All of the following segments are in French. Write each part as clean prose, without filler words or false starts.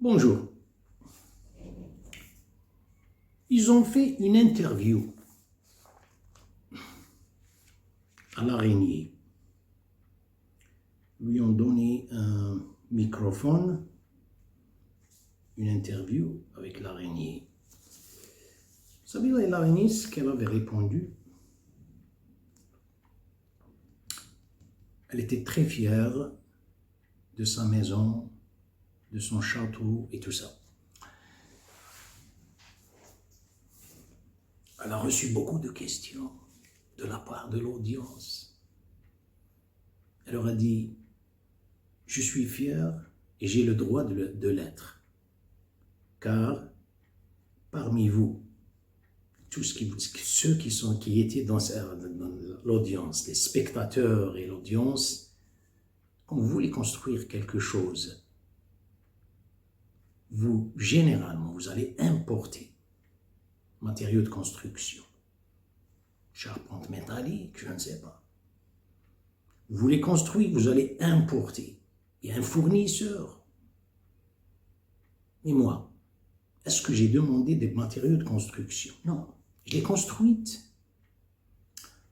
Bonjour. Ils ont fait une interview à l'araignée. Ils lui ont donné un microphone, une interview avec l'araignée. Vous savez, l'araignée, ce qu'elle avait répondu, elle était très fière de sa maison, de son château et tout ça. Elle a reçu beaucoup de questions de la part de l'audience. Elle leur a dit, je suis fière et j'ai le droit de l'être, car parmi vous, ceux qui étaient dans l'audience, les spectateurs et l'audience, quand vous voulez construire quelque chose, généralement, vous allez importer matériaux de construction, charpente métallique, je ne sais pas. Vous voulez construire, vous allez importer. Il y a un fournisseur. Et moi, est-ce que j'ai demandé des matériaux de construction? Non, je l'ai construite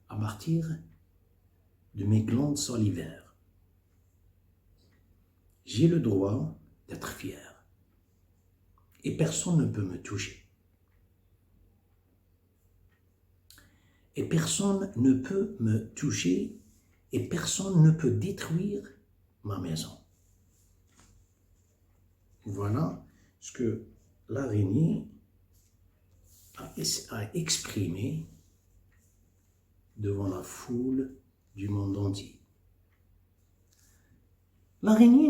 à partir de mes glandes salivaires. J'ai le droit d'être fier. Et personne ne peut me toucher. Et personne ne peut me toucher et personne ne peut détruire ma maison. Voilà ce que l'araignée a exprimé devant la foule du monde entier. L'araignée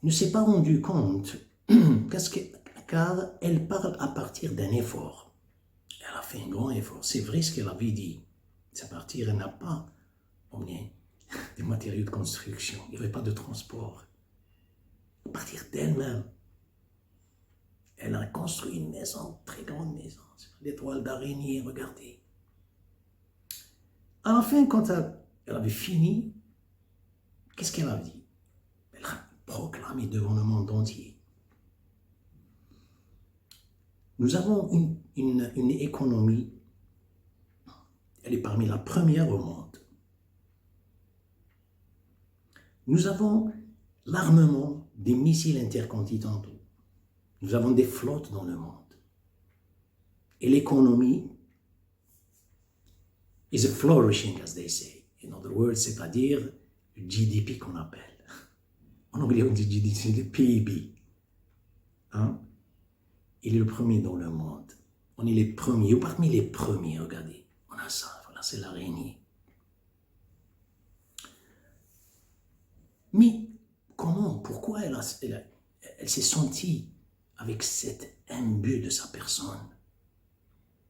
ne s'est pas rendue compte car elle parle à partir d'un effort. Elle a fait un grand effort. C'est vrai ce qu'elle avait dit. C'est à partir, elle n'a pas emmené des matériaux de construction. Il n'y avait pas de transport. À partir d'elle-même, elle a construit une maison, très grande maison. Des toiles d'araignée, regardez. À la fin, quand elle avait fini, qu'est-ce qu'elle a dit? Elle a proclamé devant le monde entier. Nous avons une économie, elle est parmi la première au monde. Nous avons l'armement des missiles intercontinentaux. Nous avons des flottes dans le monde. Et l'économie is flourishing, as they say. In other words, c'est-à-dire le GDP qu'on appelle. En anglais, on dit GDP, c'est le PIB. Hein? Il est le premier dans le monde. On est les premiers, ou parmi les premiers, regardez. On a ça, voilà, c'est l'araignée. Mais comment, pourquoi elle s'est sentie avec cet imbu de sa personne?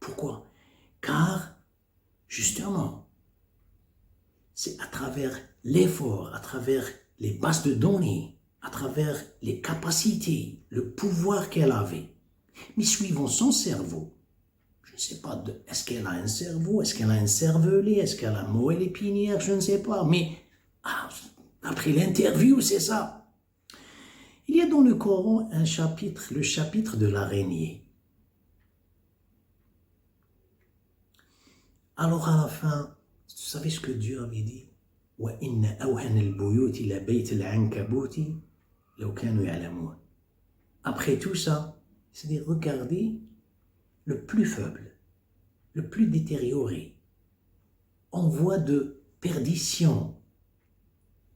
Pourquoi? Car, justement, c'est à travers l'effort, à travers les bases de données, à travers les capacités, le pouvoir qu'elle avait. Mais suivant son cerveau, je ne sais pas, est-ce qu'elle a un cerveau, est-ce qu'elle a un cervelet, est-ce qu'elle a un moelle épinière, je ne sais pas, mais après l'interview, c'est ça. Il y a dans le Coran un chapitre, le chapitre de l'araignée. Alors à la fin, vous savez ce que Dieu avait dit? وَإِنَّ أَوْهَنَ الْبُيُوتِ لَبَيْتِ الْعَنْكَبُوتِ لَوْ كَانُوا يَعْلَمُونَ. Après tout ça, c'est-à-dire regardez le plus faible, le plus détérioré, en voie de perdition.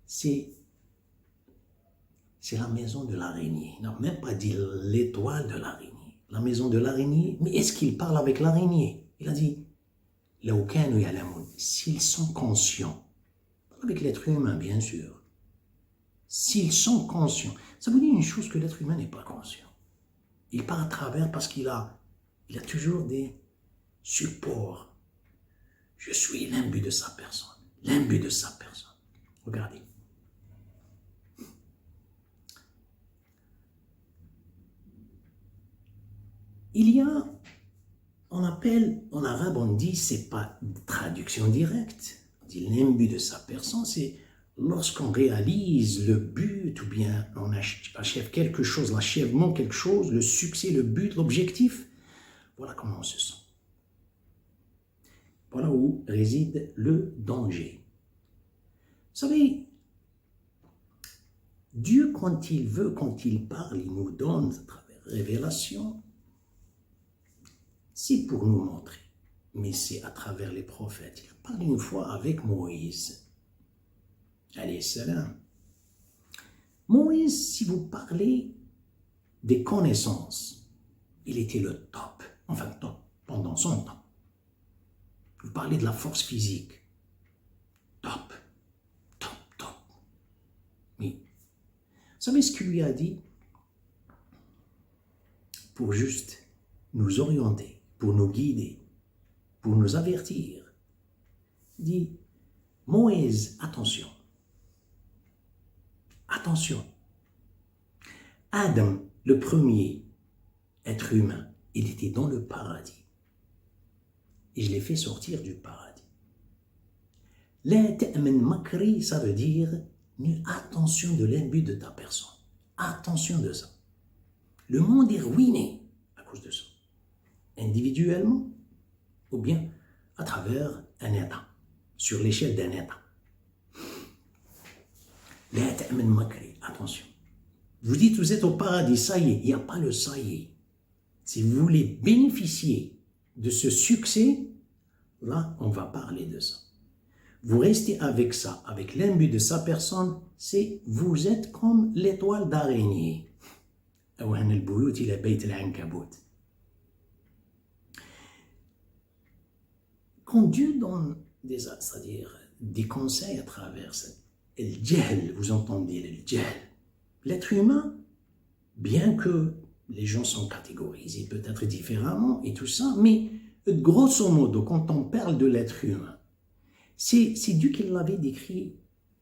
C'est la maison de l'araignée. Il n'a même pas dit l'étoile de l'araignée. La maison de l'araignée, mais est-ce qu'il parle avec l'araignée? Il a dit لَوْ كَانُوا يَعْلَمُونَ. S'ils sont conscients, avec l'être humain bien sûr, s'ils sont conscients, ça vous dit une chose, que l'être humain n'est pas conscient. Il part à travers parce qu'il a toujours des supports. Je suis l'imbu de sa personne. L'imbu de sa personne. Regardez. Il y a, on appelle, en arabe on dit, c'est pas traduction directe. On dit l'imbu de sa personne, c'est lorsqu'on réalise le but, ou bien on achève quelque chose, l'achèvement, quelque chose, le succès, le but, l'objectif, voilà comment on se sent. Voilà où réside le danger. Vous savez, Dieu, quand il veut, quand il parle, il nous donne à travers révélation, c'est pour nous montrer. Mais c'est à travers les prophètes. Il parle une fois avec Moïse. Alayhi salam. Moïse, si vous parlez des connaissances, il était le top, enfin top, pendant son temps. Vous parlez de la force physique, top, top, top. Mais, vous savez ce qu'il lui a dit? Pour juste nous orienter, pour nous guider, pour nous avertir. Il dit, Moïse, attention. Attention. Adam, le premier être humain, il était dans le paradis. Et je l'ai fait sortir du paradis. La ta'man makri, ça veut dire attention de l'ennemi de ta personne. Attention de ça. Le monde est ruiné à cause de ça. Individuellement ou bien à travers un État, sur l'échelle d'un État. La ta'man makri, attention. Vous dites vous êtes au paradis, ça y est, il n'y a pas le ça y est. Si vous voulez bénéficier de ce succès, là, on va parler de ça. Vous restez avec ça, avec l'imbu de sa personne, c'est vous êtes comme l'étoile d'araignée. Quand Dieu donne c'est-à-dire des conseils à travers ça, le djahil, vous entendez le djahil, l'être humain, bien que les gens sont catégorisés peut-être différemment et tout ça, mais grosso modo, quand on parle de l'être humain, c'est Dieu qui l'avait décrit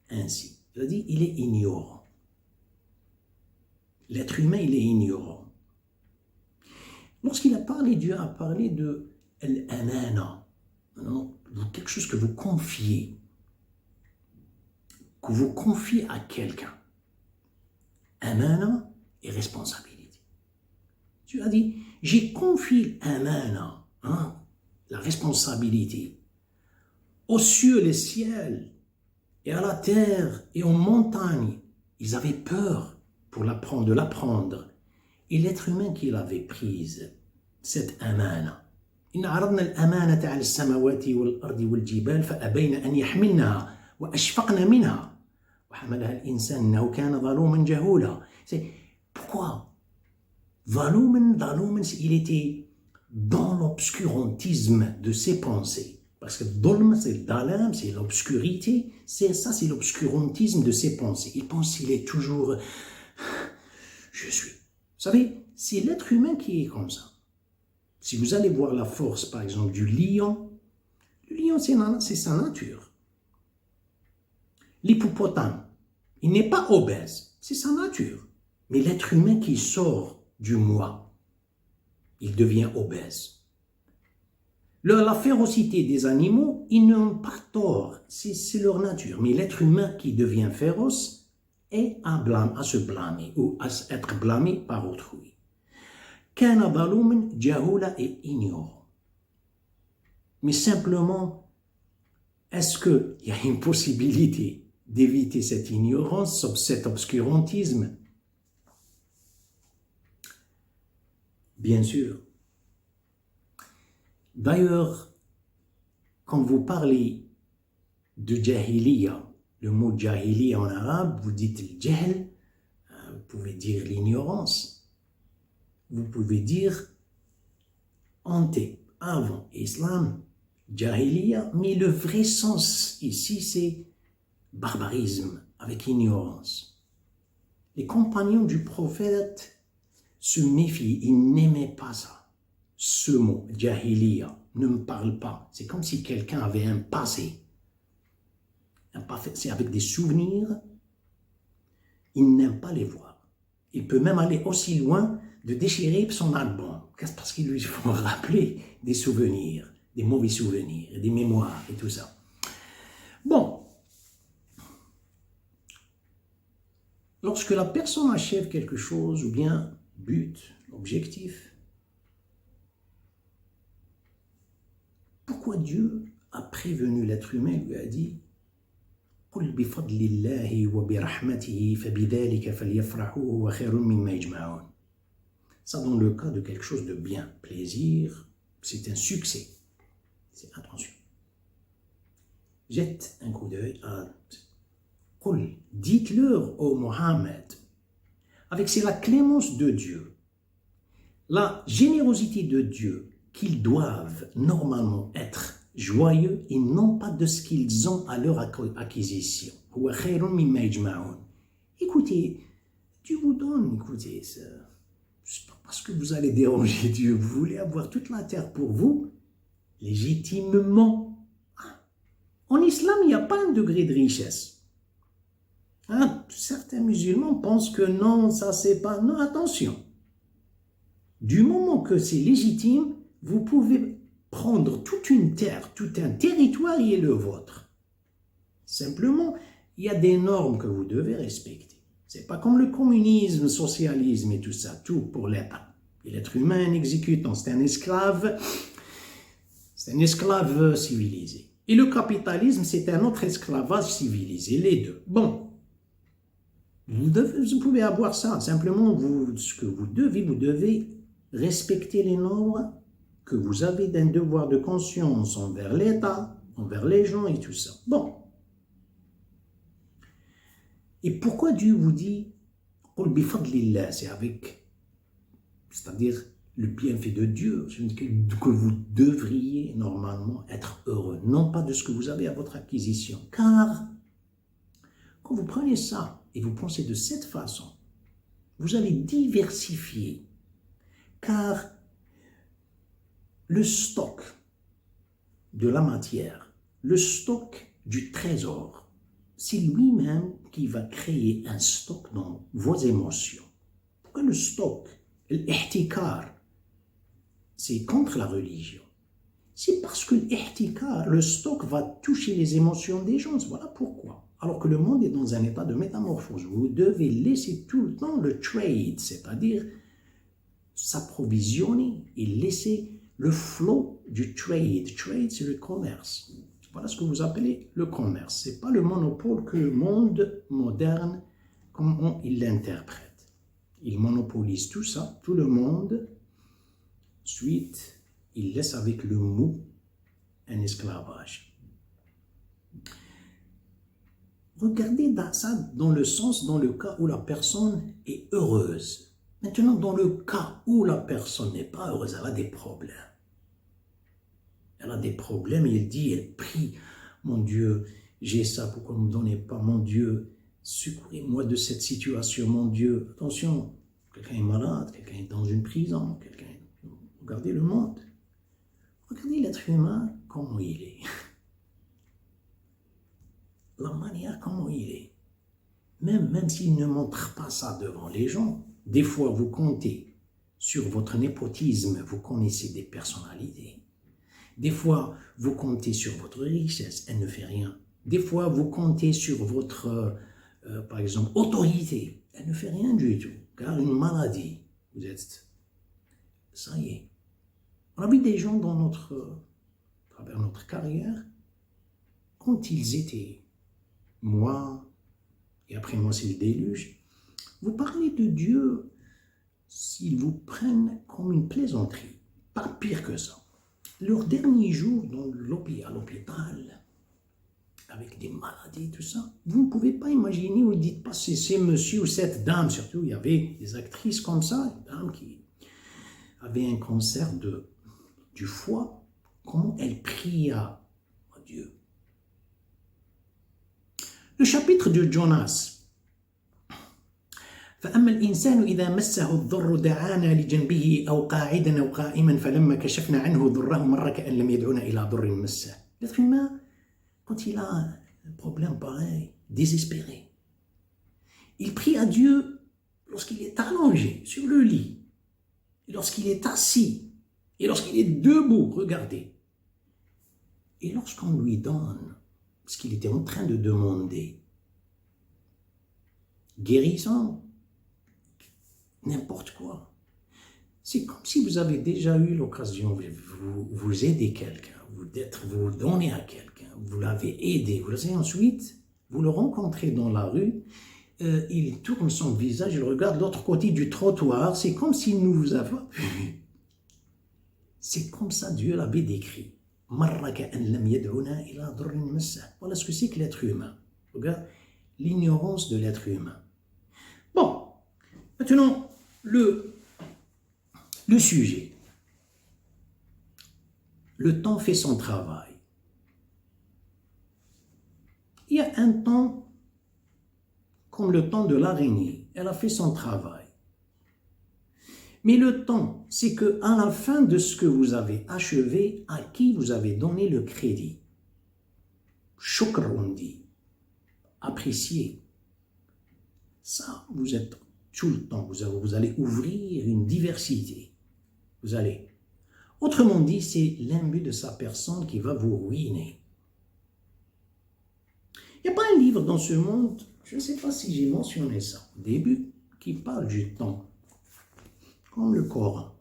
ainsi. Il a dit, il est ignorant. L'être humain, il est ignorant. Lorsqu'il a parlé, Dieu a parlé de l'amana, quelque chose que vous confiez à quelqu'un. Amana et responsabilité. Dieu a dit, j'ai confié amana, la responsabilité, aux cieux, les ciels, et à la terre, et aux montagnes. Ils avaient peur de l'apprendre. Et l'être humain qui l'avait prise, cette amana. إن عرضنا الأمانة على السماوات والأرض والجبال فأبين أن يحملنها وأشفقن منها وحملها الإنسان إنه كان ظلوما جهولا. Pourquoi? Zalouman, il était dans l'obscurantisme de ses pensées. Parce que Dolm, c'est Dalam, c'est l'obscurité. C'est ça, c'est l'obscurantisme de ses pensées. Il pense qu'il est toujours... Je suis. Vous savez, c'est l'être humain qui est comme ça. Si vous allez voir la force, par exemple, du lion, le lion, c'est sa nature. L'hippopotame, il n'est pas obèse, c'est sa nature. Mais l'être humain qui sort du moi, il devient obèse. La férocité des animaux, ils n'ont pas tort, c'est leur nature. Mais l'être humain qui devient féroce est à se blâmer ou à être blâmé par autrui. Kana zalouman jahoula et ignorant. Mais simplement, est-ce qu'il y a une possibilité d'éviter cette ignorance, cet obscurantisme? Bien sûr. D'ailleurs, quand vous parlez de jahiliya, le mot jahiliya en arabe, vous dites le jahl, vous pouvez dire l'ignorance. Vous pouvez dire avant islam, jahiliya, mais le vrai sens ici c'est barbarisme avec ignorance. Les compagnons du prophète se méfient, ils n'aimaient pas ça. Ce mot, jahiliya, ne me parle pas. C'est comme si quelqu'un avait un passé. C'est avec des souvenirs, il n'aime pas les voir. Il peut même aller aussi loin de déchirer son album, parce qu'il lui faut rappeler des souvenirs, des mauvais souvenirs, des mémoires et tout ça. Bon, lorsque la personne achève quelque chose, ou bien but, objectif, pourquoi Dieu a prévenu l'être humain, lui a dit قل بفضل الله وبرحمته فبذلك فليفرحوا هو خير مما يجمعون. Ça, dans le cas de quelque chose de bien, plaisir, c'est un succès. C'est attention. Jette un coup d'œil à قل, dites-leur au Mohammed, avec c'est la clémence de Dieu, la générosité de Dieu, qu'ils doivent normalement être joyeux et non pas de ce qu'ils ont à leur acquisition. Écoutez, Dieu vous donne, écoutez, c'est pas parce que vous allez déranger Dieu, vous voulez avoir toute la terre pour vous, légitimement. En islam, il n'y a pas un degré de richesse. Certains musulmans pensent que non, ça c'est pas... Non, attention. Du moment que c'est légitime, vous pouvez prendre toute une terre, tout un territoire qui est le vôtre. Simplement, il y a des normes que vous devez respecter. C'est pas comme le communisme, le socialisme et tout ça, tout pour l'État. Et l'être humain, un exécutant, c'est un esclave civilisé. Et le capitalisme, c'est un autre esclavage civilisé, les deux. Bon, vous pouvez avoir ça, simplement, ce que vous devez respecter les normes que vous avez d'un devoir de conscience envers l'État, envers les gens et tout ça. Bon. Et pourquoi Dieu vous dit c'est-à-dire le bienfait de Dieu, que vous devriez normalement être heureux, non pas de ce que vous avez à votre acquisition. Car quand vous prenez ça et vous pensez de cette façon, vous allez diversifier. Car le stock de la matière, le stock du trésor, c'est lui-même qui va créer un stock dans vos émotions. Pourquoi le stock, l'ihtikar, c'est contre la religion? C'est parce que l'ihtikar, le stock va toucher les émotions des gens. Voilà pourquoi. Alors que le monde est dans un état de métamorphose. Vous devez laisser tout le temps le trade, c'est-à-dire s'approvisionner et laisser le flow du trade. Trade, c'est le commerce. Voilà ce que vous appelez le commerce. Ce n'est pas le monopole que le monde moderne, comment il l'interprète. Il monopolise tout ça, tout le monde. Ensuite, il laisse avec le mot un esclavage. Regardez ça dans le sens, dans le cas où la personne est heureuse. Maintenant, dans le cas où la personne n'est pas heureuse, elle a des problèmes. Elle a des problèmes et elle dit, elle prie, mon Dieu, j'ai ça, pourquoi vous ne me donnez pas, mon Dieu, secourez-moi de cette situation, mon Dieu. Attention, quelqu'un est malade, quelqu'un est dans une prison, regardez le monde. Regardez l'être humain, comment il est. La manière comment il est. Même s'il ne montre pas ça devant les gens, des fois vous comptez sur votre népotisme, vous connaissez des personnalités. Des fois vous comptez sur votre richesse, elle ne fait rien. Des fois vous comptez sur votre, par exemple, autorité, elle ne fait rien du tout. Car une maladie, vous êtes, ça y est. On a vu des gens à travers notre carrière, quand ils étaient, moi, et après moi c'est le déluge, vous parlez de Dieu s'ils vous prennent comme une plaisanterie, pas pire que ça. Leurs derniers jours à l'hôpital, avec des maladies, tout ça, vous ne pouvez pas imaginer, vous ne dites pas c'est monsieur ou cette dame, surtout il y avait des actrices comme ça, une dame qui avait un cancer du foie, comment elle pria à Dieu. Le chapitre de Jonas. فأما الإنسان إذا مسه الضر دعانا لجنبه أو قاعدا أو قائما فلما كشفنا عنه ضره مر كأن لم يدعونا إلى ضر مسه. L'être humain, quand il a un problème pareil, désespéré, il prie à Dieu lorsqu'il est allongé sur le lit, et lorsqu'il est assis, et lorsqu'il est debout, regardez. Et lorsqu'on lui donne ce qu'il était en train de demander, guérison, n'importe quoi. C'est comme si vous avez déjà eu l'occasion, vous aidez quelqu'un, vous donnez à quelqu'un, vous l'avez aidé, ensuite, vous le rencontrez dans la rue, il tourne son visage, il regarde l'autre côté du trottoir, c'est comme s'il ne vous a pas vu. C'est comme ça Dieu l'avait décrit. Voilà ce que c'est que l'être humain. Regarde, l'ignorance de l'être humain. Bon, maintenant, le sujet. Le temps fait son travail. Il y a un temps comme le temps de l'araignée. Elle a fait son travail. Mais le temps, c'est qu'à la fin de ce que vous avez achevé, à qui vous avez donné le crédit. Shukr, on dit. Apprécier. Ça, vous êtes tout le temps, vous allez ouvrir une diversité. Vous allez. Autrement dit, c'est l'imbu de sa personne qui va vous ruiner. Il n'y a pas un livre dans ce monde, je ne sais pas si j'ai mentionné ça au début, qui parle du temps, comme le Coran.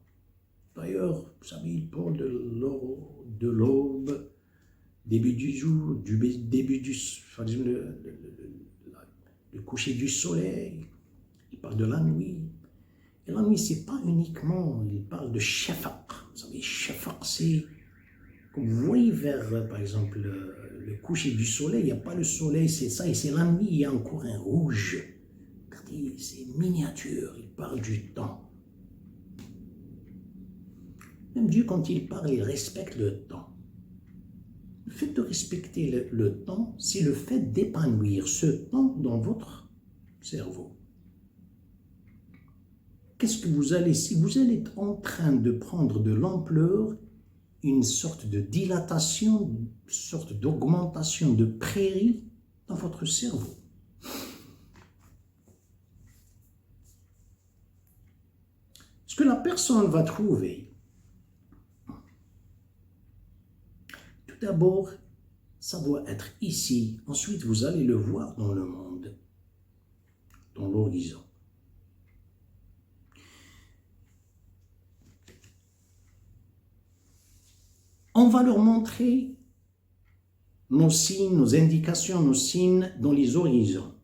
D'ailleurs, vous savez, il parle de l'aube, début du jour, début du le coucher du soleil. Il parle de la nuit. Et la nuit, ce n'est pas uniquement, il parle de shafaq. Vous savez, shafaq, c'est, comme vous voyez vers, par exemple, le coucher du soleil, il n'y a pas le soleil, c'est ça, et c'est la nuit, il y a encore un rouge. Regardez, c'est miniature, il parle du temps. Même Dieu, quand il parle, il respecte le temps. Le fait de respecter le temps, c'est le fait d'épanouir ce temps dans votre cerveau. Qu'est-ce que vous allez, si vous allez être en train de prendre de l'ampleur, une sorte de dilatation, une sorte d'augmentation de prairie dans votre cerveau. Ce que la personne va trouver, tout d'abord, ça doit être ici. Ensuite, vous allez le voir dans le monde, dans l'horizon. On va leur montrer nos signes, nos indications, nos signes dans les horizons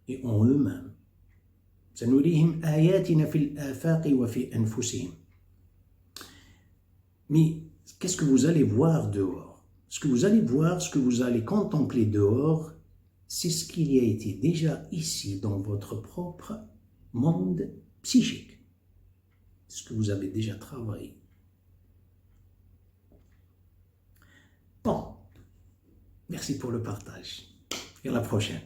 et en eux-mêmes. Mais qu'est-ce que vous allez voir dehors? Ce que vous allez voir, ce que vous allez contempler dehors, c'est ce qu'il y a été déjà ici dans votre propre monde psychique. Ce que vous avez déjà travaillé. Bon, merci pour le partage et à la prochaine.